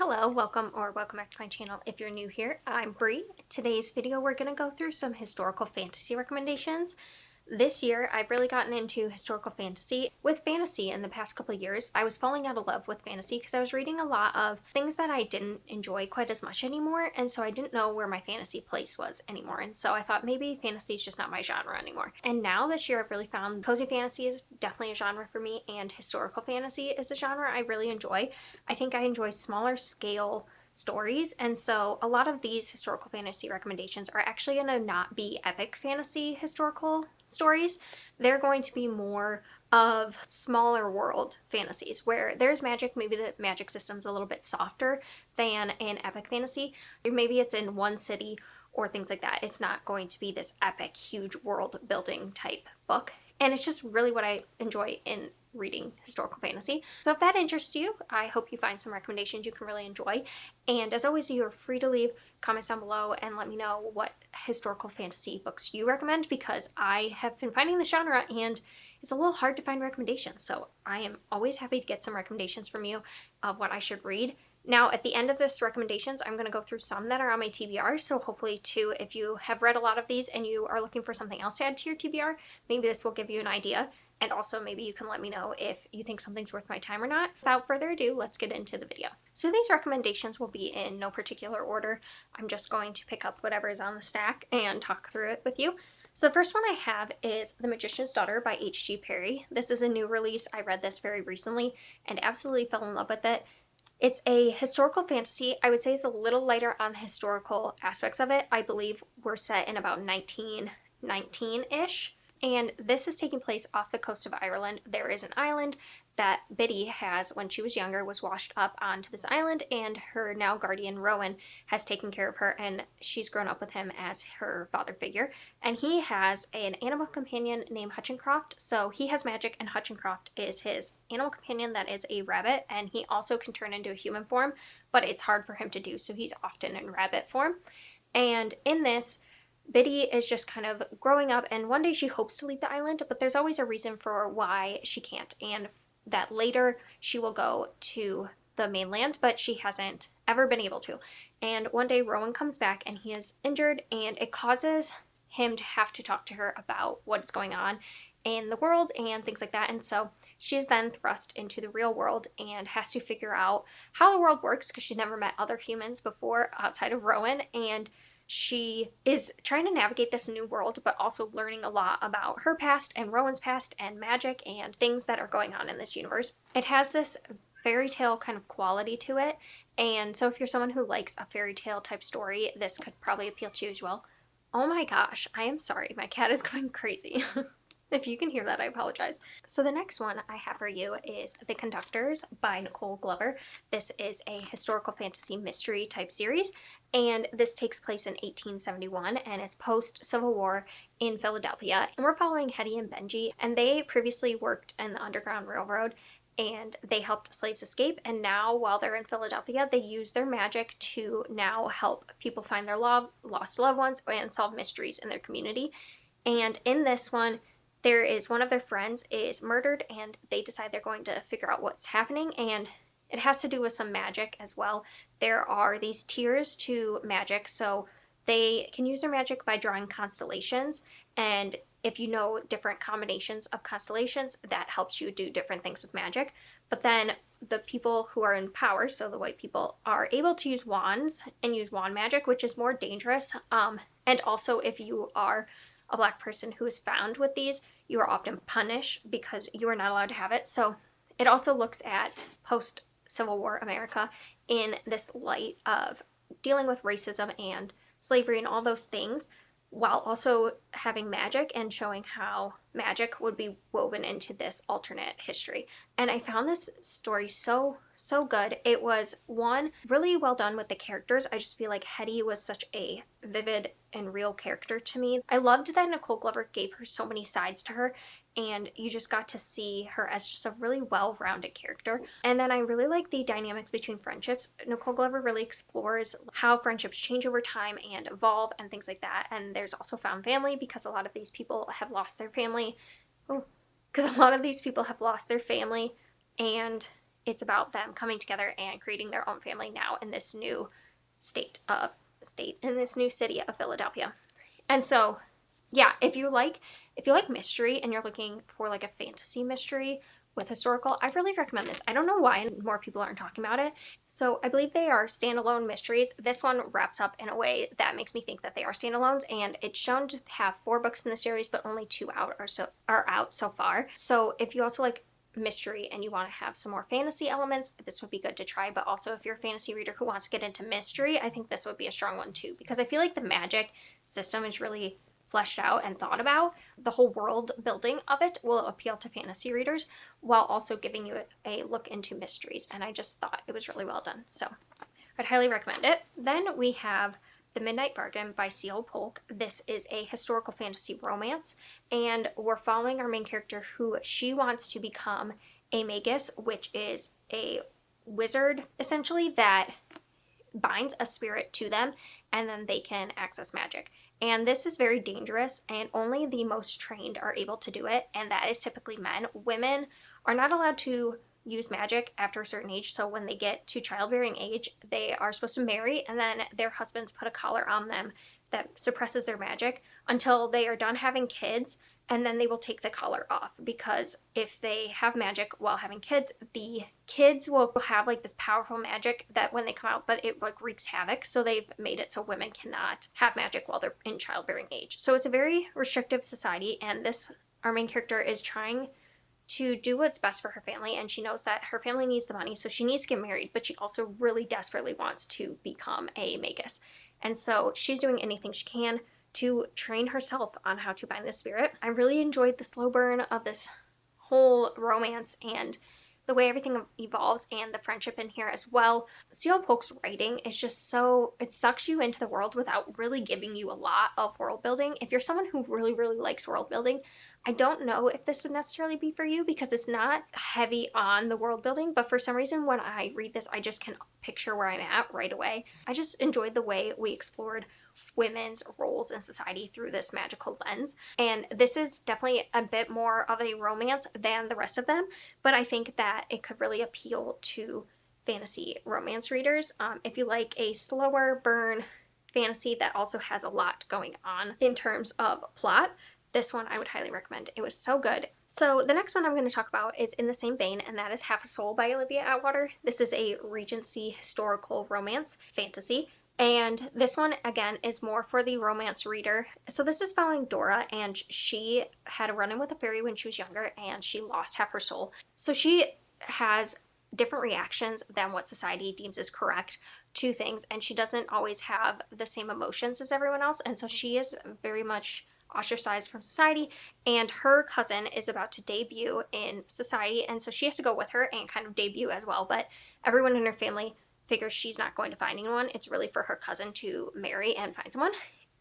Hello, welcome back to my channel. If you're new here, I'm Bree. Today's video we're going to go through some historical fantasy recommendations. This year I've really gotten into historical fantasy. With fantasy in the past couple of years, I was falling out of love with fantasy because I was reading a lot of things that I didn't enjoy quite as much anymore, and so I didn't know where my fantasy place was anymore, and so I thought maybe fantasy is just not my genre anymore. And now this year I've really found cozy fantasy is definitely a genre for me, and historical fantasy is a genre I really enjoy. I think I enjoy smaller scale stories, and so a lot of these historical fantasy recommendations are actually going to not be epic fantasy historical stories. They're going to be more of smaller world fantasies where there's magic. Maybe the magic system's a little bit softer than in epic fantasy, or maybe it's in one city or things like that. It's not going to be this epic huge world building type book, and it's just really what I enjoy in reading historical fantasy. So if that interests you, I hope you find some recommendations you can really enjoy. And as always, you are free to leave comments down below and let me know what historical fantasy books you recommend, because I have been finding the genre and it's a little hard to find recommendations. So I am always happy to get some recommendations from you of what I should read. Now, at the end of this recommendations, I'm going to go through some that are on my TBR, so hopefully too, if you have read a lot of these and you are looking for something else to add to your TBR, maybe this will give you an idea. And also maybe you can let me know if you think something's worth my time or not. Without further ado, let's get into the video. So these recommendations will be in no particular order. I'm just going to pick up whatever is on the stack and talk through it with you. So the first one I have is The Magician's Daughter by H.G. Perry. This is a new release. I read this very recently and absolutely fell in love with it. It's a historical fantasy. I would say it's a little lighter on the historical aspects of it. I believe we're set in about 1919-ish. And this is taking place off the coast of Ireland. There is an island that Biddy has, when she was younger, was washed up onto this island, and her now guardian Rowan has taken care of her, and she's grown up with him as her father figure. And he has an animal companion named Hutchincroft. So he has magic, and Hutchincroft is his animal companion that is a rabbit, and he also can turn into a human form, but it's hard for him to do, so he's often in rabbit form. And in this, Biddy is just kind of growing up, and one day she hopes to leave the island, but there's always a reason for why she can't, and that later she will go to the mainland, but she hasn't ever been able to. And one day Rowan comes back and he is injured, and it causes him to have to talk to her about what's going on in the world and things like that. And so she's then thrust into the real world and has to figure out how the world works, because she's never met other humans before outside of Rowan, and she is trying to navigate this new world, but also learning a lot about her past and Rowan's past and magic and things that are going on in this universe. It has this fairy tale kind of quality to it, and so if you're someone who likes a fairy tale type story, this could probably appeal to you as well. Oh my gosh, I am sorry, my cat is going crazy. If you can hear that, I apologize. So the next one I have for you is The Conductors by Nicole Glover. This is a historical fantasy mystery type series, and this takes place in 1871, and it's post-Civil War in Philadelphia. And we're following Hetty and Benji, and they previously worked in the Underground Railroad, and they helped slaves escape, and now while they're in Philadelphia, they use their magic to now help people find their lost loved ones and solve mysteries in their community. And in this one, there is one of their friends is murdered, and they decide they're going to figure out what's happening, and it has to do with some magic as well. There are these tiers to magic, so they can use their magic by drawing constellations, and if you know different combinations of constellations, that helps you do different things with magic. But then the people who are in power, so the white people, are able to use wands and use wand magic, which is more dangerous. And also, if you are a Black person who is found with these, you are often punished because you are not allowed to have it. So it also looks at post-Civil War America in this light of dealing with racism and slavery and all those things, while also having magic and showing how magic would be woven into this alternate history. And I found this story so good. It was, one, really well done with the characters. I just feel like Hetty was such a vivid and real character to me. I loved that Nicole Glover gave her so many sides to her, and you just got to see her as just a really well-rounded character. And then I really like the dynamics between friendships. Nicole Glover really explores how friendships change over time and evolve and things like that. And there's also found family, because a lot of these people have lost their family. And it's about them coming together and creating their own family now in this new in this new city of Philadelphia. And so, yeah, if you like mystery and you're looking for like a fantasy mystery with historical, I really recommend this. I don't know why more people aren't talking about it. So I believe they are standalone mysteries. This one wraps up in a way that makes me think that they are standalones, and it's shown to have 4 books in the series, but only 2 are out so far. So if you also like mystery and you want to have some more fantasy elements, this would be good to try. But also, if you're a fantasy reader who wants to get into mystery, I think this would be a strong one too, because I feel like the magic system is really fleshed out and thought about. The whole world building of it will appeal to fantasy readers while also giving you a look into mysteries, and I just thought it was really well done, so I'd highly recommend it. Then we have The Midnight Bargain by C.L. Polk. This is a historical fantasy romance, and we're following our main character who she wants to become a magus, which is a wizard essentially that binds a spirit to them and then they can access magic. And this is very dangerous, and only the most trained are able to do it, and that is typically men. Women are not allowed to use magic after a certain age, so when they get to childbearing age, they are supposed to marry, and then their husbands put a collar on them that suppresses their magic until they are done having kids, and then they will take the collar off, because if they have magic while having kids, the kids will have like this powerful magic that when they come out, but it like wreaks havoc. So they've made it so women cannot have magic while they're in childbearing age. So it's a very restrictive society, and our main character is trying to do what's best for her family, and she knows that her family needs the money, so she needs to get married, but she also really desperately wants to become a magus. And so she's doing anything she can to train herself on how to bind the spirit. I really enjoyed the slow burn of this whole romance and the way everything evolves, and the friendship in here as well. C.L. Polk's writing is just so, it sucks you into the world without really giving you a lot of world building. If you're someone who really, really likes world building, I don't know if this would necessarily be for you, because it's not heavy on the world building, but for some reason when I read this, I just can picture where I'm at right away. I just enjoyed the way we explored women's roles in society through this magical lens. And this is definitely a bit more of a romance than the rest of them, but I think that it could really appeal to fantasy romance readers. If you like a slower burn fantasy that also has a lot going on in terms of plot, this one I would highly recommend. It was so good. So the next one I'm going to talk about is in the same vein, and that is Half a Soul by Olivia Atwater. This is a Regency historical romance fantasy. And this one, again, is more for the romance reader. So this is following Dora, and she had a run-in with a fairy when she was younger, and she lost half her soul. So she has different reactions than what society deems is correct to things, and she doesn't always have the same emotions as everyone else, and so she is very much ostracized from society, and her cousin is about to debut in society, and so she has to go with her and kind of debut as well, but everyone in her family figures she's not going to find anyone. It's really for her cousin to marry and find someone.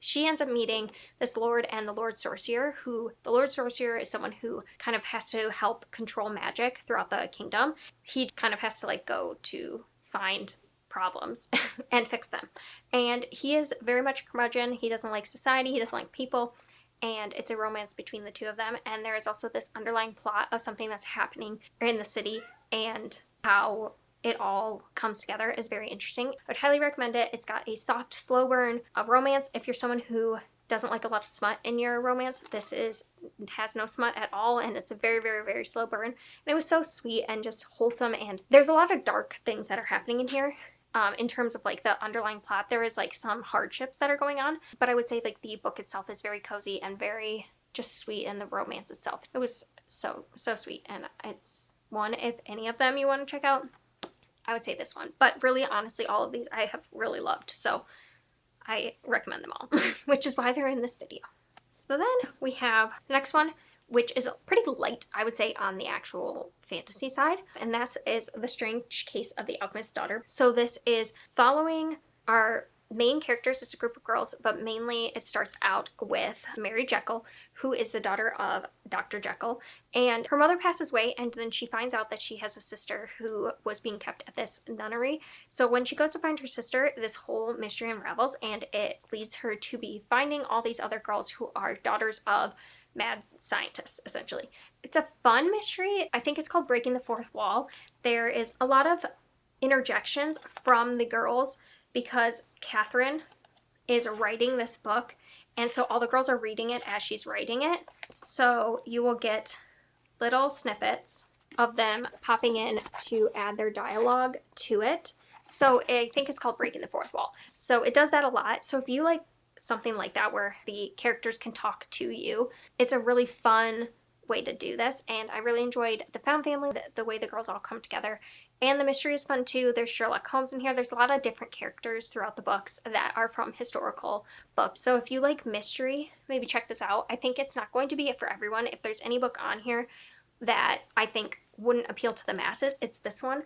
She ends up meeting this lord and the Lord Sorcerer, who the Lord Sorcerer is someone who kind of has to help control magic throughout the kingdom. He kind of has to like go to find problems and fix them. And he is very much a curmudgeon. He doesn't like society, he doesn't like people, and it's a romance between the two of them. And there is also this underlying plot of something that's happening in the city, and how it all comes together is very interesting. I would highly recommend it. It's got a soft, slow burn of romance. If you're someone who doesn't like a lot of smut in your romance, has no smut at all, and it's a very, very, very slow burn. And it was so sweet and just wholesome, and there's a lot of dark things that are happening in here. In terms of like the underlying plot, there is like some hardships that are going on, but I would say like the book itself is very cozy and very just sweet, and the romance itself, it was so sweet, and it's one, if any of them you want to check out, I would say this one. But really, honestly, all of these I have really loved, so I recommend them all, which is why they're in this video. So then we have the next one, which is pretty light, I would say, on the actual fantasy side, and that is The Strange Case of the Alchemist's Daughter. So this is following our main characters. It's a group of girls, but mainly it starts out with Mary Jekyll, who is the daughter of Dr. Jekyll, and her mother passes away, and then she finds out that she has a sister who was being kept at this nunnery. So when she goes to find her sister, this whole mystery unravels, and it leads her to be finding all these other girls who are daughters of mad scientists, essentially. It's a fun mystery. I think it's called Breaking the Fourth Wall. There is a lot of interjections from the girls because Catherine is writing this book, and so all the girls are reading it as she's writing it. So you will get little snippets of them popping in to add their dialogue to it. So I think it's called Breaking the Fourth Wall. So it does that a lot. So if you like something like that where the characters can talk to you, it's a really fun way to do this. And I really enjoyed the found family, the way the girls all come together. And the mystery is fun too. There's Sherlock Holmes in here. There's a lot of different characters throughout the books that are from historical books. So if you like mystery, maybe check this out. I think it's not going to be it for everyone. If there's any book on here that I think wouldn't appeal to the masses, it's this one.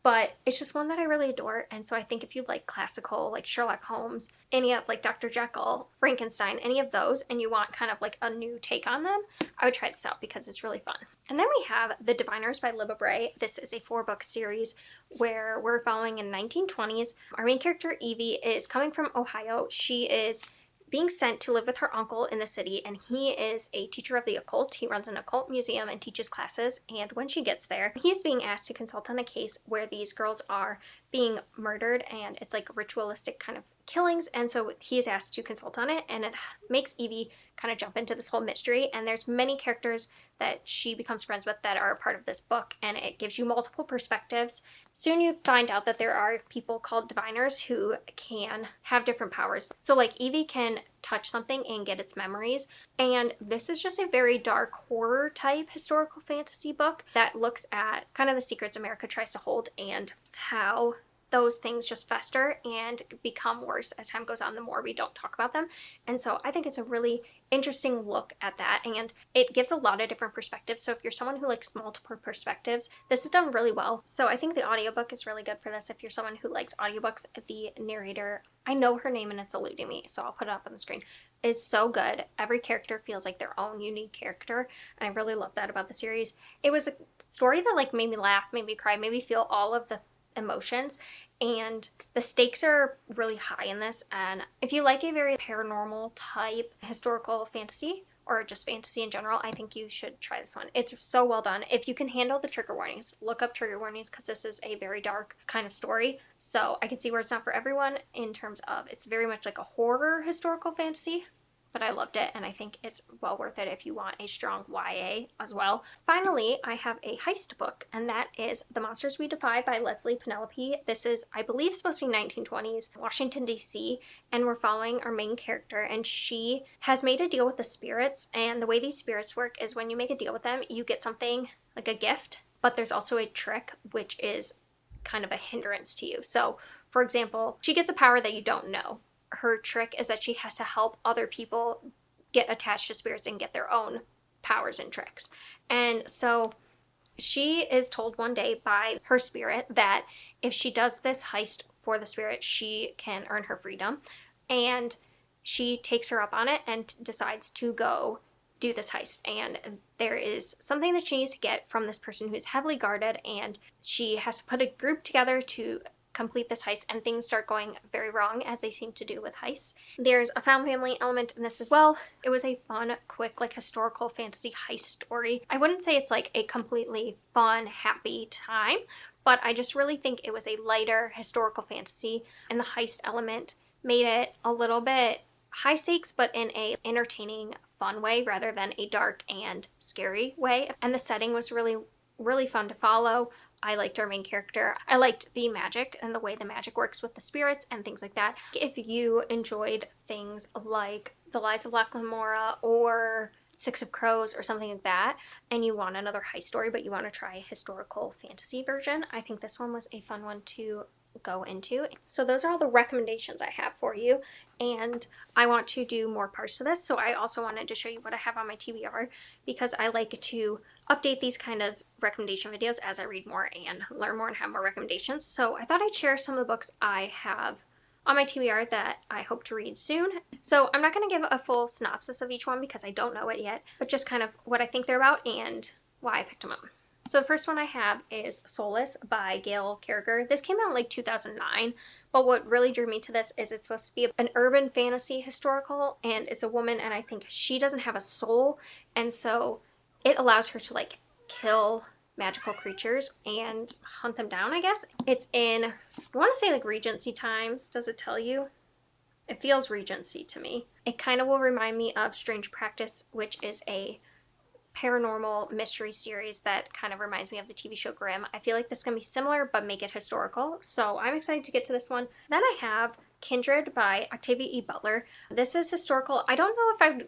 But it's just one that I really adore. And so I think if you like classical, like Sherlock Holmes, any of like Dr. Jekyll, Frankenstein, any of those, and you want kind of like a new take on them, I would try this out because it's really fun. And then we have The Diviners by Libba Bray. This is a 4-book series where we're following in 1920s. Our main character, Evie, is coming from Ohio. She is being sent to live with her uncle in the city, and he is a teacher of the occult. He runs an occult museum and teaches classes, and when she gets there, he's being asked to consult on a case where these girls are being murdered, and it's like ritualistic kind of killings, and so he is asked to consult on it, and it makes Evie kind of jump into this whole mystery. And there's many characters that she becomes friends with that are a part of this book, and it gives you multiple perspectives. Soon you find out that there are people called diviners who can have different powers. So like Evie can touch something and get its memories, and this is just a very dark horror type historical fantasy book that looks at kind of the secrets America tries to hold and how those things just fester and become worse as time goes on the more we don't talk about them. And so I think it's a really interesting look at that, and it gives a lot of different perspectives. So if you're someone who likes multiple perspectives, this is done really well. So I think the audiobook is really good for this. If you're someone who likes audiobooks, the narrator, I know her name and it's eluding me, so I'll put it up on the screen, is so good. Every character feels like their own unique character, and I really love that about the series. It was a story that like made me laugh, made me cry, made me feel all of the emotions, and the stakes are really high in this. And if you like a very paranormal type historical fantasy or just fantasy in general, I think you should try this one. It's so well done. If you can handle the trigger warnings, look up trigger warnings because this is a very dark kind of story. So I can see where it's not for everyone in terms of it's very much like a horror historical fantasy, but I loved it, and I think it's well worth it if you want a strong YA as well. Finally, I have a heist book, and that is The Monsters We Defyed by Leslie Penelope. This is, I believe, supposed to be 1920s, Washington, D.C., and we're following our main character, and she has made a deal with the spirits, and the way these spirits work is when you make a deal with them, you get something like a gift, but there's also a trick, which is kind of a hindrance to you. So, for example, she gets a power that you don't know. Her trick is that she has to help other people get attached to spirits and get their own powers and tricks. And so she is told one day by her spirit that if she does this heist for the spirit, she can earn her freedom. And she takes her up on it and decides to go do this heist. And there is something that she needs to get from this person who's heavily guarded, and she has to put a group together to complete this heist, and things start going very wrong as they seem to do with heists. There's a found family element in this as well. It was a fun, quick, like historical fantasy heist story. I wouldn't say it's like a completely fun, happy time, but I just really think it was a lighter historical fantasy, and the heist element made it a little bit high stakes, but in a entertaining, fun way rather than a dark and scary way. And the setting was really, really fun to follow. I liked our main character. I liked the magic and the way the magic works with the spirits and things like that. If you enjoyed things like The Lies of Locke Lamora or Six of Crows or something like that, and you want another heist story but you want to try a historical fantasy version, I think this one was a fun one to go into. So those are all the recommendations I have for you, and I want to do more parts to this, so I also wanted to show you what I have on my TBR because I like to update these kind of recommendation videos as I read more and learn more and have more recommendations. So I thought I'd share some of the books I have on my TBR that I hope to read soon. So I'm not going to give a full synopsis of each one because I don't know it yet, but just kind of what I think they're about and why I picked them up. So the first one I have is Solas by Gail Carriger. This came out in like 2009, but what really drew me to this is it's supposed to be an urban fantasy historical, and it's a woman, and I think she doesn't have a soul, and so it allows her to like kill magical creatures and hunt them down, I guess. It's in, I want to say like Regency times. Does it tell you? It feels Regency to me. It kind of will remind me of Strange Practice, which is a paranormal mystery series that kind of reminds me of the TV show Grimm. I feel like this is going to be similar, but make it historical. So I'm excited to get to this one. Then I have Kindred by Octavia E. Butler. This is historical. I don't know if I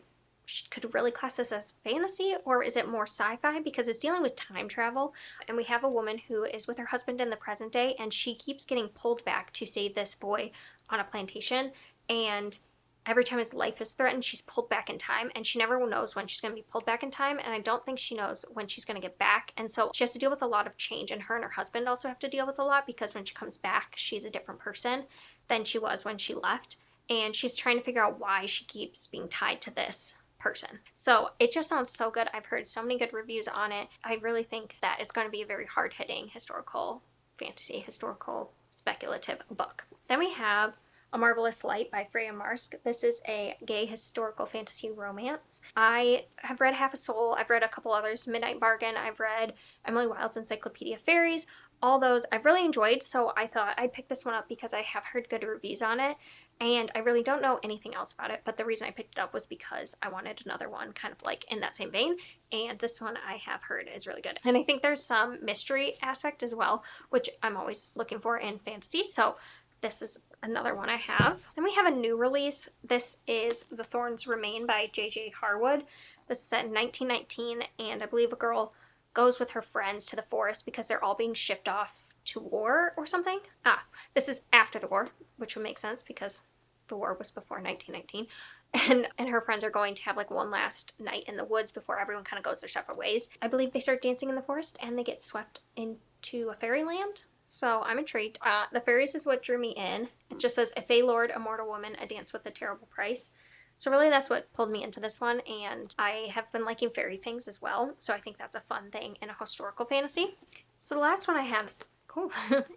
could really class this as fantasy, or is it more sci-fi, because it's dealing with time travel, and we have a woman who is with her husband in the present day, and she keeps getting pulled back to save this boy on a plantation, and every time his life is threatened, she's pulled back in time, and she never knows when she's going to be pulled back in time, and I don't think she knows when she's going to get back, and so she has to deal with a lot of change, and her husband also have to deal with a lot, because when she comes back, she's a different person than she was when she left, and she's trying to figure out why she keeps being tied to this person. So it just sounds so good. I've heard so many good reviews on it. I really think that it's going to be a very hard-hitting historical fantasy, historical speculative book. Then we have A Marvelous Light by Freya Marsk. This is a gay historical fantasy romance. I have read Half a Soul. I've read a couple others, Midnight Bargain. I've read Emily Wilde's Encyclopedia of Fairies. All those I've really enjoyed, so I thought I'd pick this one up because I have heard good reviews on it, and I really don't know anything else about it, but the reason I picked it up was because I wanted another one kind of like in that same vein, and this one I have heard is really good. And I think there's some mystery aspect as well, which I'm always looking for in fantasy, so this is another one I have. Then we have a new release. This is The Thorns Remain by J.J. Harwood. This is set in 1919, and I believe a girl goes with her friends to the forest because they're all being shipped off to war or something. This is after the war, which would make sense because the war was before 1919. And her friends are going to have like one last night in the woods before everyone kind of goes their separate ways. I believe they start dancing in the forest and they get swept into a fairyland. So I'm intrigued. The fairies is what drew me in. It just says, a fey lord, a mortal woman, a dance with a terrible price. So really that's what pulled me into this one, and I have been liking fairy things as well, so I think that's a fun thing in a historical fantasy. So the last one I have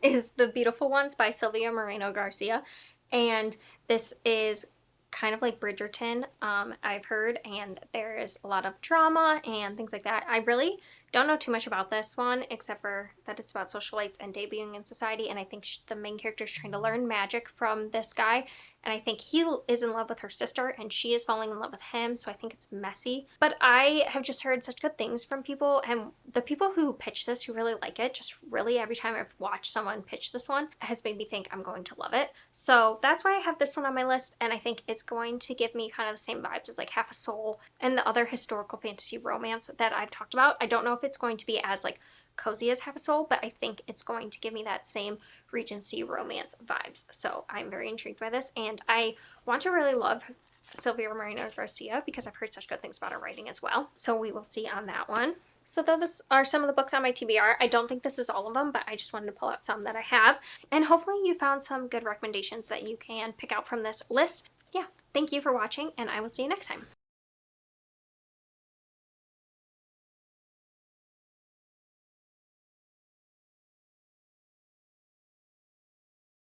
is The Beautiful Ones by Sylvia Moreno Garcia, and this is kind of like Bridgerton, I've heard, and there is a lot of drama and things like that. I really don't know too much about this one, except for that it's about socialites and debuting in society, and I think the main character is trying to learn magic from this guy, and I think he is in love with her sister, and she is falling in love with him, so I think it's messy. But I have just heard such good things from people, and the people who pitch this, who really like it, just really every time I've watched someone pitch this one, has made me think I'm going to love it. So that's why I have this one on my list, and I think it's going to give me kind of the same vibes as like Half a Soul and the other historical fantasy romance that I've talked about. I don't know if it's going to be as like cozy as Half a Soul, but I think it's going to give me that same Regency romance vibes. So I'm very intrigued by this, and I want to really love Sylvia Moreno Garcia because I've heard such good things about her writing as well. So we will see on that one. So those are some of the books on my TBR. I don't think this is all of them, but I just wanted to pull out some that I have. And hopefully you found some good recommendations that you can pick out from this list. Yeah, thank you for watching, and I will see you next time.